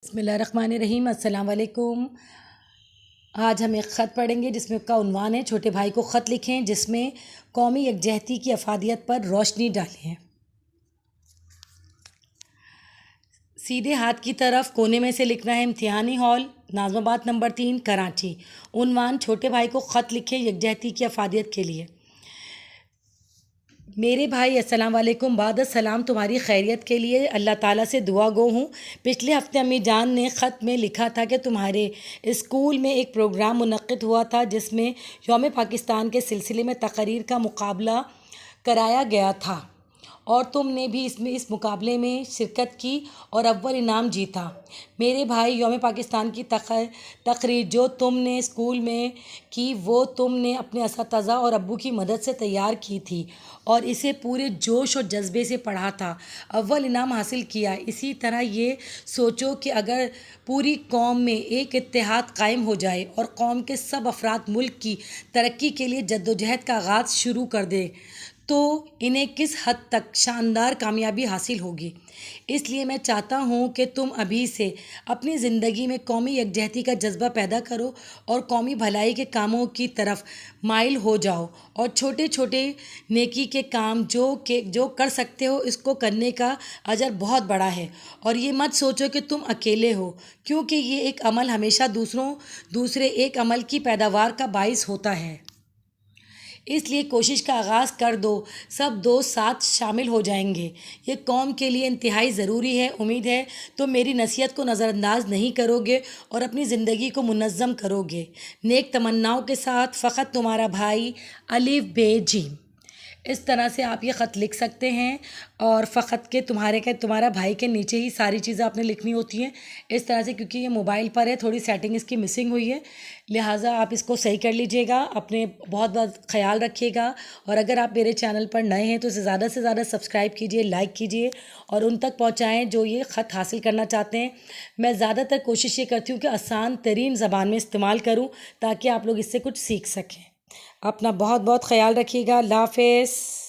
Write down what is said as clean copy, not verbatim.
بسم اللہ الرحمن الرحیم۔ السلام علیکم۔ آج ہم ایک خط پڑھیں گے جس میں کا عنوان ہے چھوٹے بھائی کو خط لکھیں، جس میں قومی یکجہتی کی افادیت پر روشنی ڈالیں۔ سیدھے ہاتھ کی طرف کونے میں سے لکھنا ہے امتحانی ہال، ناظم آباد نمبر 3، کراچی۔ عنوان چھوٹے بھائی کو خط لکھیں یکجہتی کی افادیت کے لیے۔ میرے بھائی السلام علیکم، بعد السلام تمہاری خیریت کے لیے اللہ تعالیٰ سے دعا گو ہوں۔ پچھلے ہفتے امی جان نے خط میں لکھا تھا کہ تمہارے اسکول میں ایک پروگرام منعقد ہوا تھا جس میں یوم پاکستان کے سلسلے میں تقریر کا مقابلہ کرایا گیا تھا اور تم نے بھی اس مقابلے میں شرکت کی اور اول انعام جیتا۔ میرے بھائی، یوم پاکستان کی تقریر جو تم نے اسکول میں کی وہ تم نے اپنے اساتذہ اور ابو کی مدد سے تیار کی تھی اور اسے پورے جوش و جذبے سے پڑھا تھا، اول انعام حاصل کیا۔ اسی طرح یہ سوچو کہ اگر پوری قوم میں ایک اتحاد قائم ہو جائے اور قوم کے سب افراد ملک کی ترقی کے لیے جدوجہد کا آغاز شروع کر دیں تو انہیں کس حد تک شاندار کامیابی حاصل ہوگی۔ اس لیے میں چاہتا ہوں کہ تم ابھی سے اپنی زندگی میں قومی یکجہتی کا جذبہ پیدا کرو اور قومی بھلائی کے کاموں کی طرف مائل ہو جاؤ اور چھوٹے چھوٹے نیکی کے کام جو کر سکتے ہو اس کو کرنے کا اجر بہت بڑا ہے۔ اور یہ مت سوچو کہ تم اکیلے ہو، کیونکہ یہ ایک عمل ہمیشہ دوسرے ایک عمل کی پیداوار کا باعث ہوتا ہے۔ اس لیے کوشش کا آغاز کر دو، سب دوست ساتھ شامل ہو جائیں گے۔ یہ قوم کے لیے انتہائی ضروری ہے۔ امید ہے تم میری نصیحت کو نظر انداز نہیں کرو گے اور اپنی زندگی کو منظم کرو گے۔ نیک تمناؤں کے ساتھ، فقط تمہارا بھائی، الف ب ج۔ اس طرح سے آپ یہ خط لکھ سکتے ہیں اور فقط کہ تمہارا بھائی کے نیچے ہی ساری چیزیں آپ نے لکھنی ہوتی ہیں۔ اس طرح سے کیونکہ یہ موبائل پر ہے، تھوڑی سیٹنگ اس کی مسنگ ہوئی ہے، لہٰذا آپ اس کو صحیح کر لیجئے گا۔ اپنے بہت بہت خیال رکھیے گا اور اگر آپ میرے چینل پر نئے ہیں تو اسے زیادہ سے زیادہ سبسکرائب کیجئے، لائک کیجئے اور ان تک پہنچائیں جو یہ خط حاصل کرنا چاہتے ہیں۔ میں زیادہ تر کوشش یہ کرتی ہوں کہ آسان ترین زبان میں استعمال کروں تاکہ آپ لوگ اس سے کچھ سیکھ سکیں۔ اپنا بہت بہت خیال رکھیے گا۔ اللہ حافظ۔